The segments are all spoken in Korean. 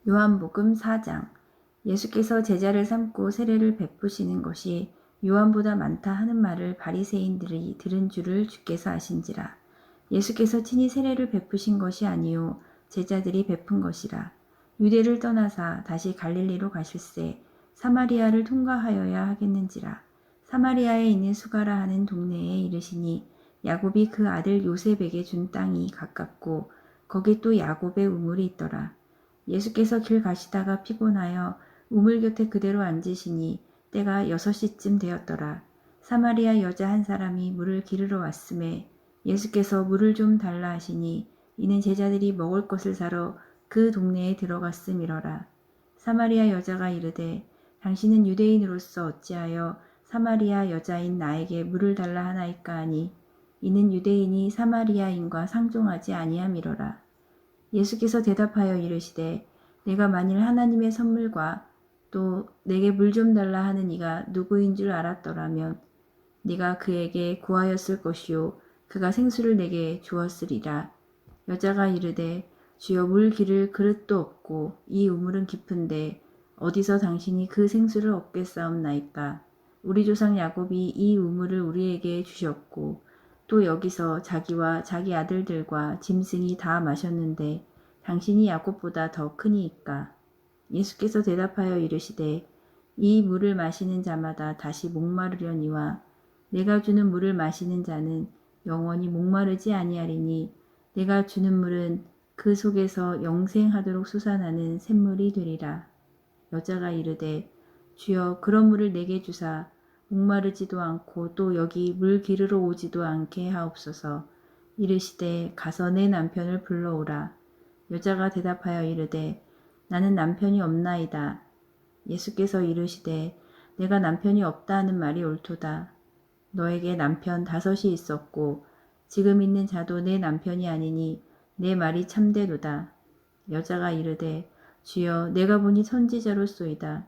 요한복음 4장. 예수께서 제자를 삼고 세례를 베푸시는 것이 요한보다 많다 하는 말을 바리새인들이 들은 줄을 주께서 아신지라. 예수께서 친히 세례를 베푸신 것이 아니요 제자들이 베푼 것이라. 유대를 떠나사 다시 갈릴리로 가실새 사마리아를 통과하여야 하겠는지라. 사마리아에 있는 수가라 하는 동네에 이르시니 야곱이 그 아들 요셉에게 준 땅이 가깝고 거기 또 야곱의 우물이 있더라. 예수께서 길 가시다가 피곤하여 우물 곁에 그대로 앉으시니 때가 6시쯤 되었더라. 사마리아 여자 한 사람이 물을 기르러 왔음에 예수께서 물을 좀 달라 하시니 이는 제자들이 먹을 것을 사러 그 동네에 들어갔음이러라. 사마리아 여자가 이르되 당신은 유대인으로서 어찌하여 사마리아 여자인 나에게 물을 달라 하나이까 하니 이는 유대인이 사마리아인과 상종하지 아니함이러라. 예수께서 대답하여 이르시되 내가 만일 하나님의 선물과 또 내게 물 좀 달라 하는 이가 누구인 줄 알았더라면 네가 그에게 구하였을 것이요 그가 생수를 내게 주었으리라. 여자가 이르되 주여 물 기를 그릇도 없고 이 우물은 깊은데 어디서 당신이 그 생수를 얻겠사옵나이까. 우리 조상 야곱이 이 우물을 우리에게 주셨고 또 여기서 자기와 자기 아들들과 짐승이 다 마셨는데 당신이 야곱보다 더 크니이까. 예수께서 대답하여 이르시되 이 물을 마시는 자마다 다시 목마르려니와 내가 주는 물을 마시는 자는 영원히 목마르지 아니하리니 내가 주는 물은 그 속에서 영생하도록 솟아나는 샘물이 되리라. 여자가 이르되 주여 그런 물을 내게 주사 목마르지도 않고 또 여기 물 기르러 오지도 않게 하옵소서. 이르시되 가서 내 남편을 불러오라. 여자가 대답하여 이르되 나는 남편이 없나이다. 예수께서 이르시되 내가 남편이 없다 하는 말이 옳도다. 너에게 남편 5이 있었고 지금 있는 자도 내 남편이 아니니 내 말이 참되도다. 여자가 이르되 주여 내가 보니 선지자로소이다.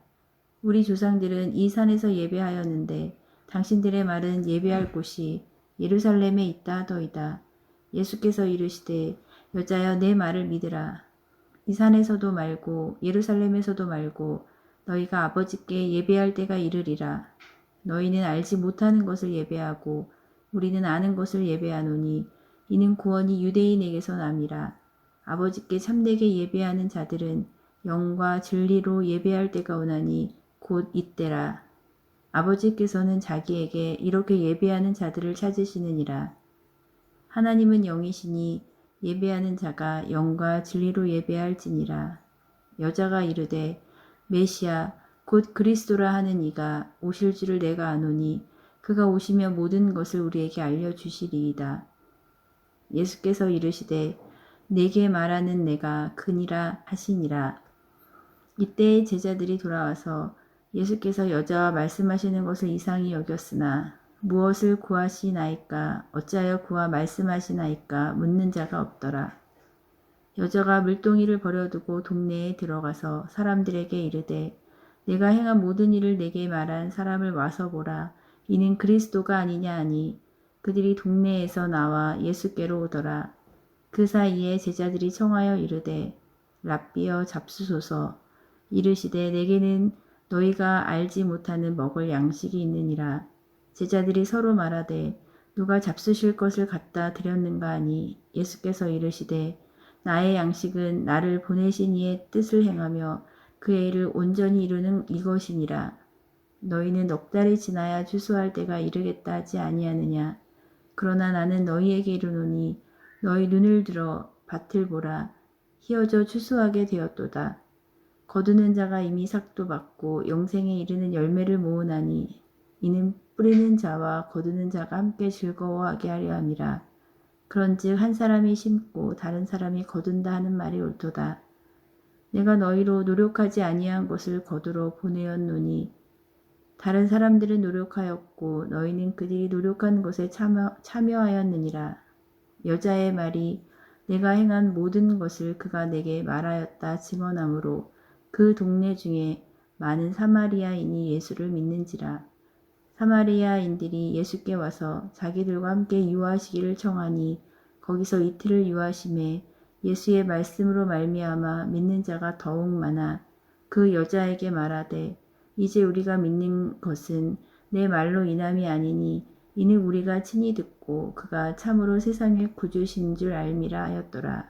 우리 조상들은 이 산에서 예배하였는데 당신들의 말은 예배할 곳이 예루살렘에 있다 하더이다. 예수께서 이르시되 여자여 내 말을 믿으라. 이 산에서도 말고 예루살렘에서도 말고 너희가 아버지께 예배할 때가 이르리라. 너희는 알지 못하는 것을 예배하고 우리는 아는 것을 예배하노니 이는 구원이 유대인에게서 남이라. 아버지께 참되게 예배하는 자들은 영과 진리로 예배할 때가 오나니 곧 이때라. 아버지께서는 자기에게 이렇게 예배하는 자들을 찾으시느니라. 하나님은 영이시니 예배하는 자가 영과 진리로 예배할지니라. 여자가 이르되 메시아 곧 그리스도라 하는 이가 오실 줄을 내가 아노니 그가 오시며 모든 것을 우리에게 알려주시리이다. 예수께서 이르시되 내게 말하는 내가 그니라 하시니라. 이때의 제자들이 돌아와서 예수께서 여자와 말씀하시는 것을 이상히 여겼으나 무엇을 구하시나이까 어찌하여 그와 말씀하시나이까 묻는 자가 없더라. 여자가 물동이를 버려두고 동네에 들어가서 사람들에게 이르되 내가 행한 모든 일을 내게 말한 사람을 와서 보라. 이는 그리스도가 아니냐 하니 그들이 동네에서 나와 예수께로 오더라. 그 사이에 제자들이 청하여 이르되 랍비여 잡수소서. 이르시되 내게는 너희가 알지 못하는 먹을 양식이 있느니라. 제자들이 서로 말하되 누가 잡수실 것을 갖다 드렸는가 하니 예수께서 이르시되 나의 양식은 나를 보내신 이의 뜻을 행하며 그의 일을 온전히 이루는 이것이니라. 너희는 넉 달이 지나야 추수할 때가 이르겠다 하지 아니하느냐. 그러나 나는 너희에게 이르노니 너희 눈을 들어 밭을 보라. 희어져 추수하게 되었도다. 거두는 자가 이미 삭도 받고 영생에 이르는 열매를 모으나니 이는 뿌리는 자와 거두는 자가 함께 즐거워하게 하려 함이라. 그런즉 한 사람이 심고 다른 사람이 거둔다 하는 말이 옳도다. 내가 너희로 노력하지 아니한 것을 거두러 보내었노니 다른 사람들은 노력하였고 너희는 그들이 노력한 것에 참여하였느니라. 여자의 말이 내가 행한 모든 것을 그가 내게 말하였다 증언하므로 그 동네 중에 많은 사마리아인이 예수를 믿는지라. 사마리아인들이 예수께 와서 자기들과 함께 유하시기를 청하니 거기서 이틀을 유하심에 예수의 말씀으로 말미암아 믿는 자가 더욱 많아 그 여자에게 말하되 이제 우리가 믿는 것은 내 말로 인함이 아니니 이는 우리가 친히 듣고 그가 참으로 세상의 구주신 줄 알미라 하였더라.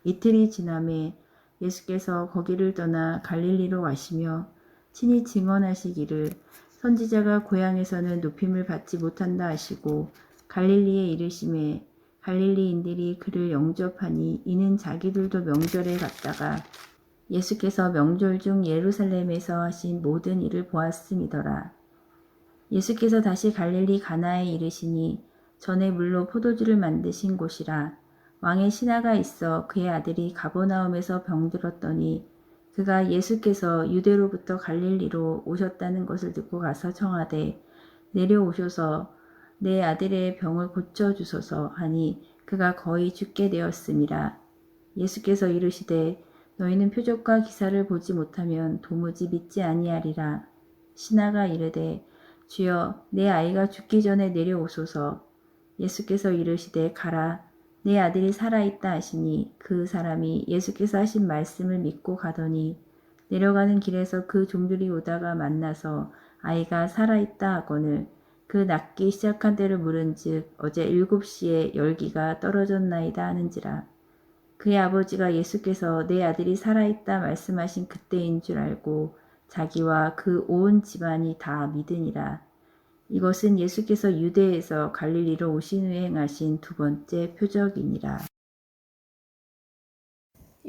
이틀이 지남에 예수께서 거기를 떠나 갈릴리로 가시며 친히 증언하시기를 선지자가 고향에서는 높임을 받지 못한다 하시고 갈릴리에 이르심에 갈릴리인들이 그를 영접하니 이는 자기들도 명절에 갔다가 예수께서 명절 중 예루살렘에서 하신 모든 일을 보았음이더라. 예수께서 다시 갈릴리 가나에 이르시니 전에 물로 포도주를 만드신 곳이라. 왕의 신하가 있어 그의 아들이 가버나움에서 병들었더니 그가 예수께서 유대로부터 갈릴리로 오셨다는 것을 듣고 가서 청하되 내려오셔서 내 아들의 병을 고쳐주소서 하니 그가 거의 죽게 되었음이라. 예수께서 이르시되 너희는 표적과 기사를 보지 못하면 도무지 믿지 아니하리라. 신하가 이르되 주여 내 아이가 죽기 전에 내려오소서. 예수께서 이르시되 가라 내 아들이 살아있다 하시니 그 사람이 예수께서 하신 말씀을 믿고 가더니 내려가는 길에서 그 종들이 오다가 만나서 아이가 살아있다 하거늘 그 낫기 시작한 때를 물은즉 어제 7시에 열기가 떨어졌나이다 하는지라. 그의 아버지가 예수께서 내 아들이 살아있다 말씀하신 그때인 줄 알고 자기와 그 온 집안이 다 믿으니라. 이것은 예수께서 유대에서 갈릴리로 오신 후에 행하신 두 번째 표적이니라.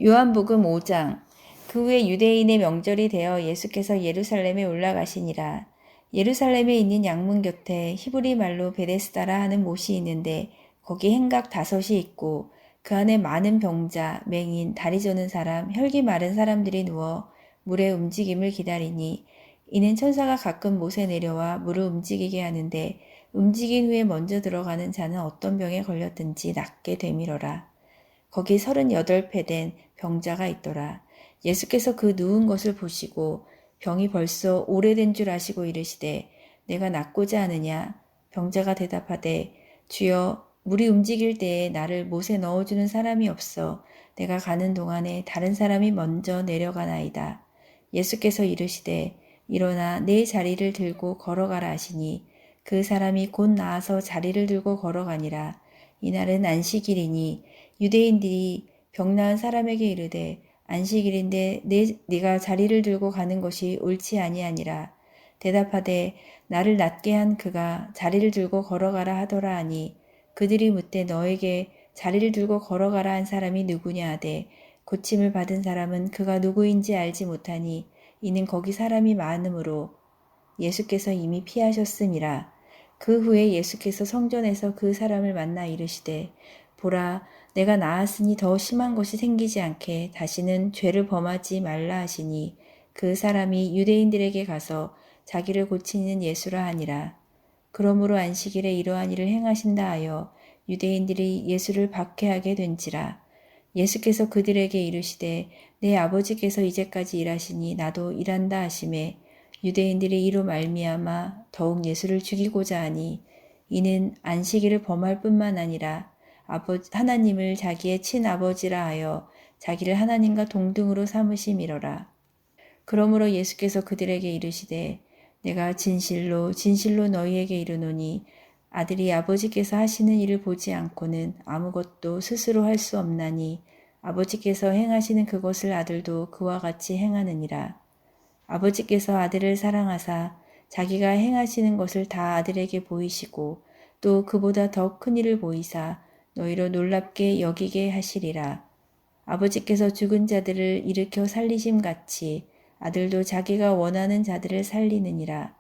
요한복음 5장. 그 후에 유대인의 명절이 되어 예수께서 예루살렘에 올라가시니라. 예루살렘에 있는 양문 곁에 히브리 말로 베데스다라 하는 못이 있는데 거기 행각 5이 있고 그 안에 많은 병자, 맹인, 다리 저는 사람, 혈기 마른 사람들이 누워 물의 움직임을 기다리니 이는 천사가 가끔 못에 내려와 물을 움직이게 하는데 움직인 후에 먼저 들어가는 자는 어떤 병에 걸렸든지 낫게 되밀어라. 거기 38배 된 병자가 있더라. 예수께서 그 누운 것을 보시고 병이 벌써 오래된 줄 아시고 이르시되 내가 낫고자 하느냐? 병자가 대답하되 주여 물이 움직일 때에 나를 못에 넣어주는 사람이 없어 내가 가는 동안에 다른 사람이 먼저 내려가나이다. 예수께서 이르시되 일어나 내 자리를 들고 걸어가라 하시니 그 사람이 곧 나아서 자리를 들고 걸어가니라. 이날은 안식일이니 유대인들이 병나은 사람에게 이르되 안식일인데 네가 자리를 들고 가는 것이 옳지 아니하니라. 대답하되 나를 낫게 한 그가 자리를 들고 걸어가라 하더라 하니 그들이 묻되 너에게 자리를 들고 걸어가라 한 사람이 누구냐 하되 고침을 받은 사람은 그가 누구인지 알지 못하니 이는 거기 사람이 많으므로 예수께서 이미 피하셨음이라. 그 후에 예수께서 성전에서 그 사람을 만나 이르시되 보라 내가 나았으니 더 심한 것이 생기지 않게 다시는 죄를 범하지 말라 하시니 그 사람이 유대인들에게 가서 자기를 고치는 예수라 하니라. 그러므로 안식일에 이러한 일을 행하신다 하여 유대인들이 예수를 박해하게 된지라. 예수께서 그들에게 이르시되 내 아버지께서 이제까지 일하시니 나도 일한다 하시매 유대인들이 이로 말미암아 더욱 예수를 죽이고자 하니 이는 안식일을 범할 뿐만 아니라 하나님을 자기의 친아버지라 하여 자기를 하나님과 동등으로 삼으심이로라. 그러므로 예수께서 그들에게 이르시되 내가 진실로 진실로 너희에게 이르노니 아들이 아버지께서 하시는 일을 보지 않고는 아무것도 스스로 할 수 없나니 아버지께서 행하시는 그것을 아들도 그와 같이 행하느니라. 아버지께서 아들을 사랑하사 자기가 행하시는 것을 다 아들에게 보이시고 또 그보다 더 큰 일을 보이사 너희로 놀랍게 여기게 하시리라. 아버지께서 죽은 자들을 일으켜 살리심 같이 아들도 자기가 원하는 자들을 살리느니라.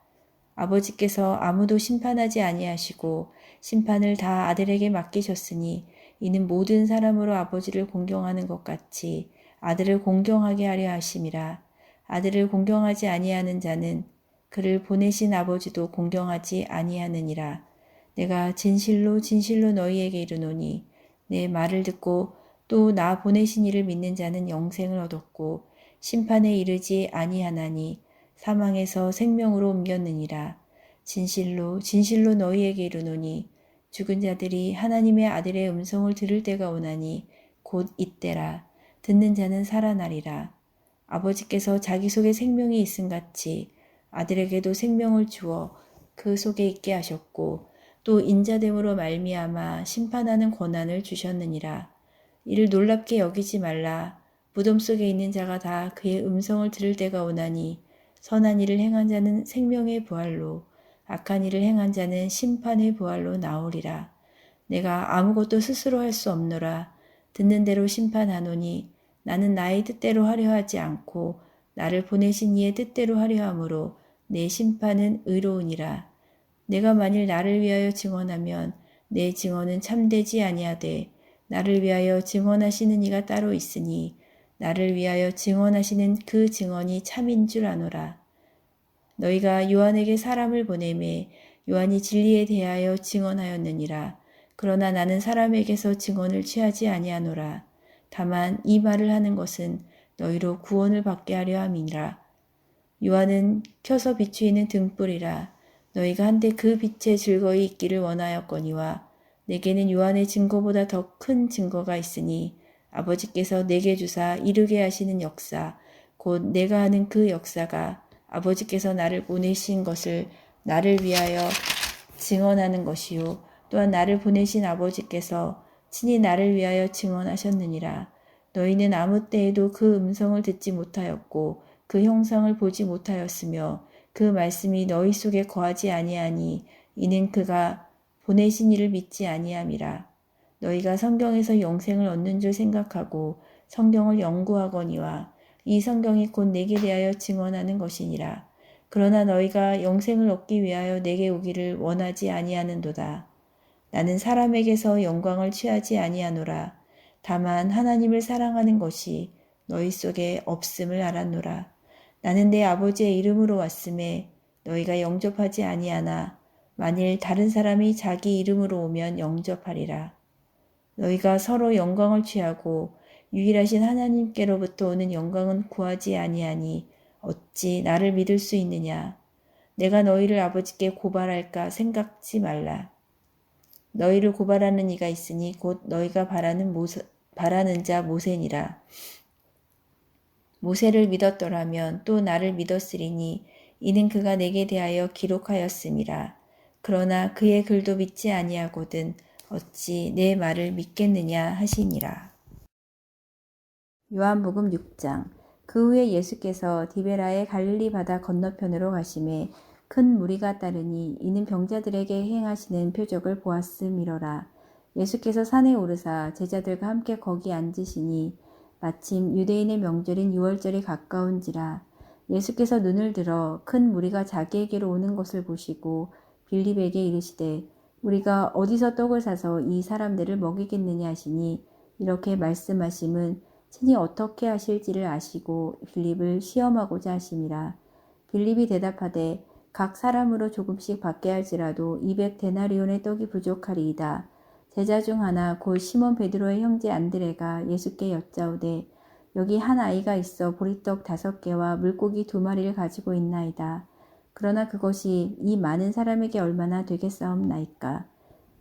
아버지께서 아무도 심판하지 아니하시고 심판을 다 아들에게 맡기셨으니 이는 모든 사람으로 아버지를 공경하는 것 같이 아들을 공경하게 하려 하심이라. 아들을 공경하지 아니하는 자는 그를 보내신 아버지도 공경하지 아니하느니라. 내가 진실로 진실로 너희에게 이르노니 내 말을 듣고 또 나 보내신 이를 믿는 자는 영생을 얻었고 심판에 이르지 아니하나니 사망에서 생명으로 옮겼느니라. 진실로 진실로 너희에게 이르노니 죽은 자들이 하나님의 아들의 음성을 들을 때가 오나니 곧 이때라. 듣는 자는 살아나리라. 아버지께서 자기 속에 생명이 있음같이 아들에게도 생명을 주어 그 속에 있게 하셨고 또 인자됨으로 말미암아 심판하는 권한을 주셨느니라. 이를 놀랍게 여기지 말라. 무덤 속에 있는 자가 다 그의 음성을 들을 때가 오나니 선한 일을 행한 자는 생명의 부활로 악한 일을 행한 자는 심판의 부활로 나오리라. 내가 아무것도 스스로 할 수 없노라. 듣는 대로 심판하노니 나는 나의 뜻대로 하려 하지 않고 나를 보내신 이의 뜻대로 하려 함으로 내 심판은 의로우니라. 내가 만일 나를 위하여 증언하면 내 증언은 참되지 아니하되 나를 위하여 증언하시는 이가 따로 있으니 나를 위하여 증언하시는 그 증언이 참인 줄 아노라. 너희가 요한에게 사람을 보내매 요한이 진리에 대하여 증언하였느니라. 그러나 나는 사람에게서 증언을 취하지 아니하노라. 다만 이 말을 하는 것은 너희로 구원을 받게 하려 함이니라. 요한은 켜서 비추이는 등불이라. 너희가 한데 그 빛에 즐거이 있기를 원하였거니와 내게는 요한의 증거보다 더 큰 증거가 있으니 아버지께서 내게 주사 이루게 하시는 역사 곧 내가 하는 그 역사가 아버지께서 나를 보내신 것을 나를 위하여 증언하는 것이요 또한 나를 보내신 아버지께서 친히 나를 위하여 증언하셨느니라. 너희는 아무 때에도 그 음성을 듣지 못하였고 그 형상을 보지 못하였으며 그 말씀이 너희 속에 거하지 아니하니 이는 그가 보내신 이를 믿지 아니함이라. 너희가 성경에서 영생을 얻는 줄 생각하고 성경을 연구하거니와 이 성경이 곧 내게 대하여 증언하는 것이니라. 그러나 너희가 영생을 얻기 위하여 내게 오기를 원하지 아니하는도다. 나는 사람에게서 영광을 취하지 아니하노라. 다만 하나님을 사랑하는 것이 너희 속에 없음을 알았노라. 나는 내 아버지의 이름으로 왔음에 너희가 영접하지 아니하나 만일 다른 사람이 자기 이름으로 오면 영접하리라. 너희가 서로 영광을 취하고 유일하신 하나님께로부터 오는 영광은 구하지 아니하니 어찌 나를 믿을 수 있느냐. 내가 너희를 아버지께 고발할까 생각지 말라. 너희를 고발하는 이가 있으니 곧 너희가 바라는 자 모세니라. 모세를 믿었더라면 또 나를 믿었으리니 이는 그가 내게 대하여 기록하였음이라. 그러나 그의 글도 믿지 아니하거든 어찌 내 말을 믿겠느냐 하시니라. 요한복음 6장. 그 후에 예수께서 디베라의 갈릴리 바다 건너편으로 가심에 큰 무리가 따르니 이는 병자들에게 행하시는 표적을 보았음이로라. 예수께서 산에 오르사 제자들과 함께 거기 앉으시니 마침 유대인의 명절인 유월절이 가까운지라. 예수께서 눈을 들어 큰 무리가 자기에게로 오는 것을 보시고 빌립에게 이르시되 우리가 어디서 떡을 사서 이 사람들을 먹이겠느냐 하시니 이렇게 말씀하심은 친히 어떻게 하실지를 아시고 빌립을 시험하고자 하심이라. 빌립이 대답하되 각 사람으로 조금씩 받게 할지라도 200데나리온의 떡이 부족하리이다. 제자 중 하나 곧 시몬 베드로의 형제 안드레가 예수께 여짜오되 여기 한 아이가 있어 보리떡 5개와 물고기 2마리를 가지고 있나이다. 그러나 그것이 이 많은 사람에게 얼마나 되겠사옵나이까.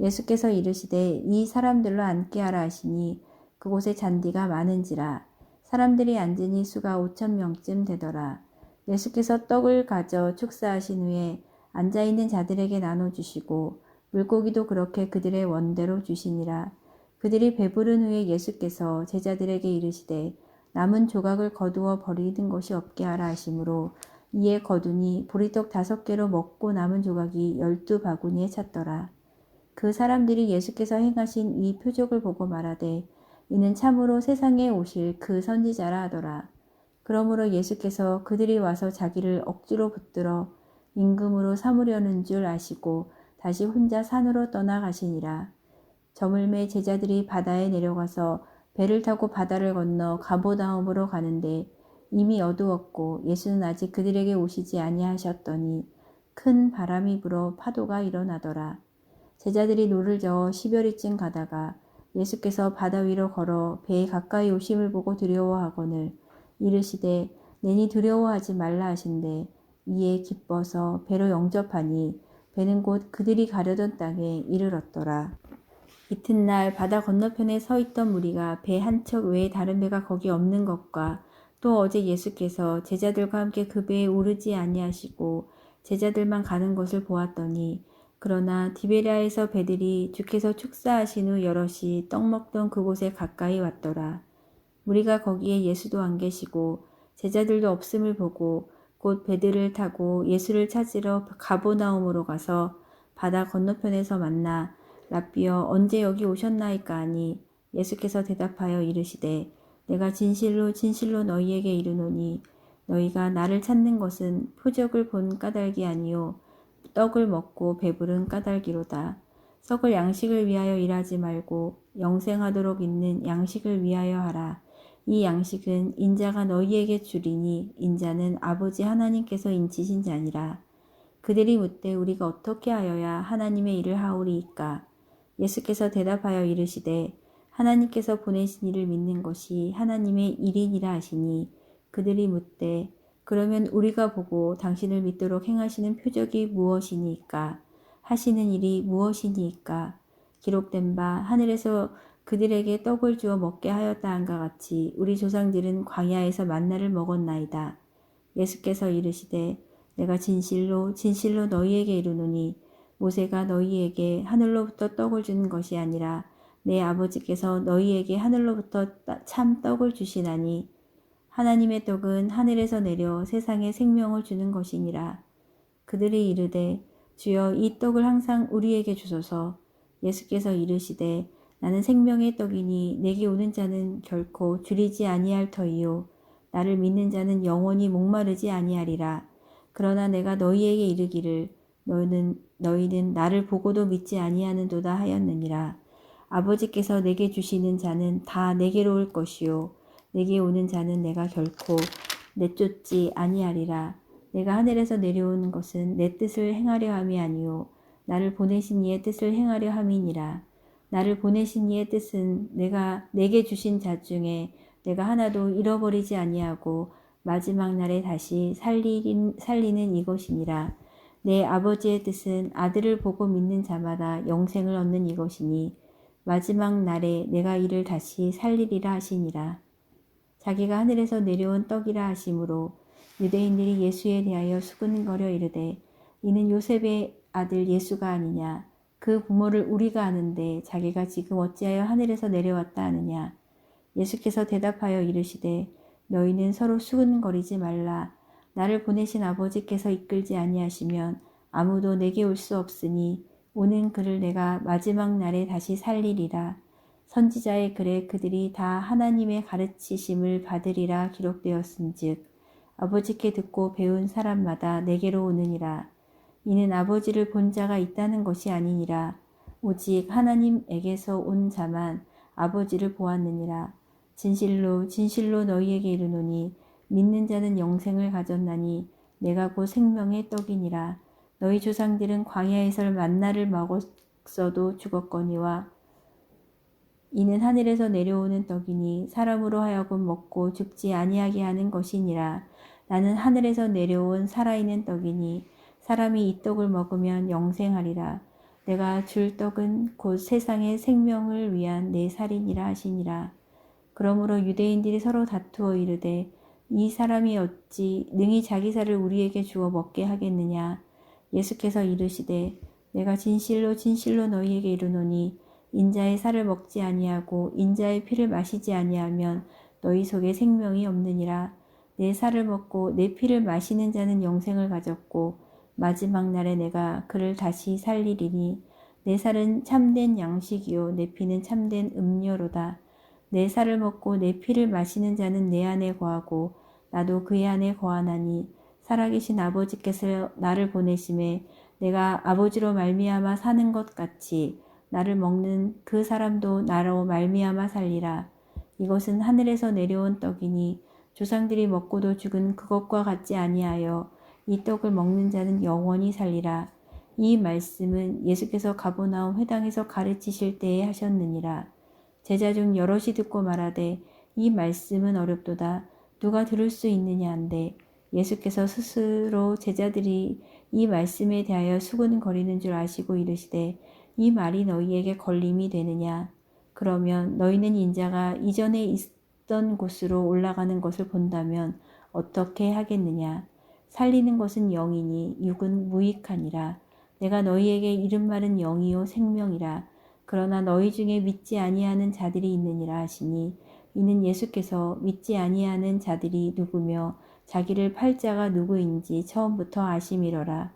예수께서 이르시되 이 사람들로 앉게 하라 하시니 그곳에 잔디가 많은지라. 사람들이 앉으니 수가 5,000명쯤 되더라. 예수께서 떡을 가져 축사하신 후에 앉아있는 자들에게 나눠주시고 물고기도 그렇게 그들의 원대로 주시니라. 그들이 배부른 후에 예수께서 제자들에게 이르시되 남은 조각을 거두어 버리는 것이 없게 하라 하시므로 이에 거두니 보리떡 5개로 먹고 남은 조각이 12바구니에 찼더라. 그 사람들이 예수께서 행하신 이 표적을 보고 말하되 이는 참으로 세상에 오실 그 선지자라 하더라. 그러므로 예수께서 그들이 와서 자기를 억지로 붙들어 임금으로 삼으려는 줄 아시고 다시 혼자 산으로 떠나가시니라. 저물매 제자들이 바다에 내려가서 배를 타고 바다를 건너 가보다움으로 가는데 이미 어두웠고 예수는 아직 그들에게 오시지 아니하셨더니 큰 바람이 불어 파도가 일어나더라. 제자들이 노를 저어 10여리쯤 가다가 예수께서 바다 위로 걸어 배에 가까이 오심을 보고 두려워하거늘 이르시되 내니 두려워하지 말라 하신대 이에 기뻐서 배로 영접하니 배는 곧 그들이 가려던 땅에 이르렀더라. 이튿날 바다 건너편에 서 있던 무리가 배 한 척 외에 다른 배가 거기 없는 것과 또 어제 예수께서 제자들과 함께 그 배에 오르지 아니하시고 제자들만 가는 것을 보았더니 그러나 디베랴에서 배들이 주께서 축사하신 후 여럿이 떡 먹던 그곳에 가까이 왔더라. 무리가 거기에 예수도 안 계시고 제자들도 없음을 보고 곧 배들을 타고 예수를 찾으러 가보나움으로 가서 바다 건너편에서 만나 랍비여 언제 여기 오셨나이까 하니 예수께서 대답하여 이르시되 내가 진실로 진실로 너희에게 이르노니 너희가 나를 찾는 것은 표적을 본 까닭이 아니요 떡을 먹고 배부른 까닭이로다. 썩을 양식을 위하여 일하지 말고 영생하도록 있는 양식을 위하여 하라. 이 양식은 인자가 너희에게 주리니 인자는 아버지 하나님께서 인치신 자니라. 그들이 묻되 우리가 어떻게 하여야 하나님의 일을 하오리이까? 예수께서 대답하여 이르시되 하나님께서 보내신 이를 믿는 것이 하나님의 일이니라 하시니 그들이 묻되 그러면 우리가 보고 당신을 믿도록 행하시는 표적이 무엇이니까? 하시는 일이 무엇이니까? 기록된 바 하늘에서 그들에게 떡을 주어 먹게 하였다 한과 같이 우리 조상들은 광야에서 만나를 먹었나이다. 예수께서 이르시되 내가 진실로 진실로 너희에게 이르노니 모세가 너희에게 하늘로부터 떡을 주는 것이 아니라 내 아버지께서 너희에게 하늘로부터 참 떡을 주시나니 하나님의 떡은 하늘에서 내려 세상에 생명을 주는 것이니라. 그들이 이르되 주여 이 떡을 항상 우리에게 주소서. 예수께서 이르시되 나는 생명의 떡이니 내게 오는 자는 결코 줄이지 아니할 터이요 나를 믿는 자는 영원히 목마르지 아니하리라. 그러나 내가 너희에게 이르기를 너희는 나를 보고도 믿지 아니하는도다 하였느니라. 아버지께서 내게 주시는 자는 다 내게로 올 것이요 내게 오는 자는 내가 결코 내쫓지 아니하리라. 내가 하늘에서 내려온 것은 내 뜻을 행하려 함이 아니요 나를 보내신 이의 뜻을 행하려 함이니라. 나를 보내신 이의 뜻은 내게 주신 자 중에 내가 하나도 잃어버리지 아니하고 마지막 날에 다시 살리는 이것이니라. 내 아버지의 뜻은 아들을 보고 믿는 자마다 영생을 얻는 이것이니 마지막 날에 내가 이를 다시 살리리라 하시니라. 자기가 하늘에서 내려온 떡이라 하심으로 유대인들이 예수에 대하여 수군거려 이르되 이는 요셉의 아들 예수가 아니냐. 그 부모를 우리가 아는데 자기가 지금 어찌하여 하늘에서 내려왔다 하느냐. 예수께서 대답하여 이르시되 너희는 서로 수군거리지 말라. 나를 보내신 아버지께서 이끌지 아니하시면 아무도 내게 올 수 없으니 오는 그를 내가 마지막 날에 다시 살리리라. 선지자의 글에 그들이 다 하나님의 가르치심을 받으리라 기록되었은즉 아버지께 듣고 배운 사람마다 내게로 오느니라. 이는 아버지를 본 자가 있다는 것이 아니니라. 오직 하나님에게서 온 자만 아버지를 보았느니라. 진실로 진실로 너희에게 이르노니 믿는 자는 영생을 가졌나니 내가 곧 생명의 떡이니라. 너희 조상들은 광야에서 만나를 먹었어도 죽었거니와 이는 하늘에서 내려오는 떡이니 사람으로 하여금 먹고 죽지 아니하게 하는 것이니라. 나는 하늘에서 내려온 살아있는 떡이니 사람이 이 떡을 먹으면 영생하리라. 내가 줄 떡은 곧 세상의 생명을 위한 내 살이니라 하시니라. 그러므로 유대인들이 서로 다투어 이르되 이 사람이 어찌 능히 자기 살을 우리에게 주어 먹게 하겠느냐. 예수께서 이르시되 내가 진실로 진실로 너희에게 이르노니 인자의 살을 먹지 아니하고 인자의 피를 마시지 아니하면 너희 속에 생명이 없느니라. 내 살을 먹고 내 피를 마시는 자는 영생을 가졌고 마지막 날에 내가 그를 다시 살리리니 내 살은 참된 양식이요 내 피는 참된 음료로다. 내 살을 먹고 내 피를 마시는 자는 내 안에 거하고 나도 그의 안에 거하나니 살아계신 아버지께서 나를 보내심에 내가 아버지로 말미암아 사는 것 같이 나를 먹는 그 사람도 나로 말미암아 살리라. 이것은 하늘에서 내려온 떡이니 조상들이 먹고도 죽은 그것과 같지 아니하여 이 떡을 먹는 자는 영원히 살리라. 이 말씀은 예수께서 가버나움 회당에서 가르치실 때에 하셨느니라. 제자 중 여럿이 듣고 말하되 이 말씀은 어렵도다. 누가 들을 수 있느냐 한데 예수께서 스스로 제자들이 이 말씀에 대하여 수군거리는 줄 아시고 이르시되 이 말이 너희에게 걸림이 되느냐? 그러면 너희는 인자가 이전에 있던 곳으로 올라가는 것을 본다면 어떻게 하겠느냐? 살리는 것은 영이니 육은 무익하니라. 내가 너희에게 이른 말은 영이요 생명이라. 그러나 너희 중에 믿지 아니하는 자들이 있느니라 하시니 이는 예수께서 믿지 아니하는 자들이 누구며 자기를 팔 자가 누구인지 처음부터 아심이러라.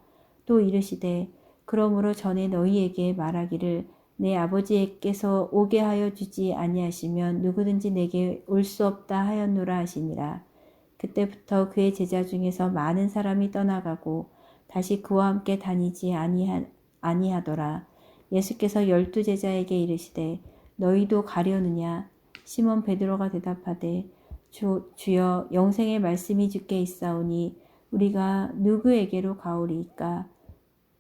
또 이르시되 그러므로 전에 너희에게 말하기를 내 아버지께서 오게 하여 주지 아니하시면 누구든지 내게 올 수 없다 하였노라 하시니라. 그때부터 그의 제자 중에서 많은 사람이 떠나가고 다시 그와 함께 다니지 아니하더라. 예수께서 12 제자에게 이르시되 너희도 가려느냐? 시몬 베드로가 대답하되 주여 영생의 말씀이 주께 있사오니 우리가 누구에게로 가오리이까?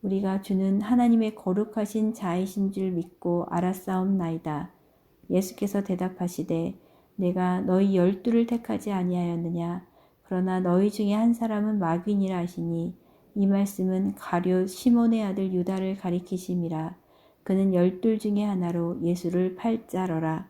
우리가 주는 하나님의 거룩하신 자이신 줄 믿고 알았사옵나이다. 예수께서 대답하시되 내가 너희 12를 택하지 아니하였느냐? 그러나 너희 중에 한 사람은 마귀니라 하시니 이 말씀은 가룟 시몬의 아들 유다를 가리키심이라. 그는 12 중에 하나로 예수를 팔 자러라.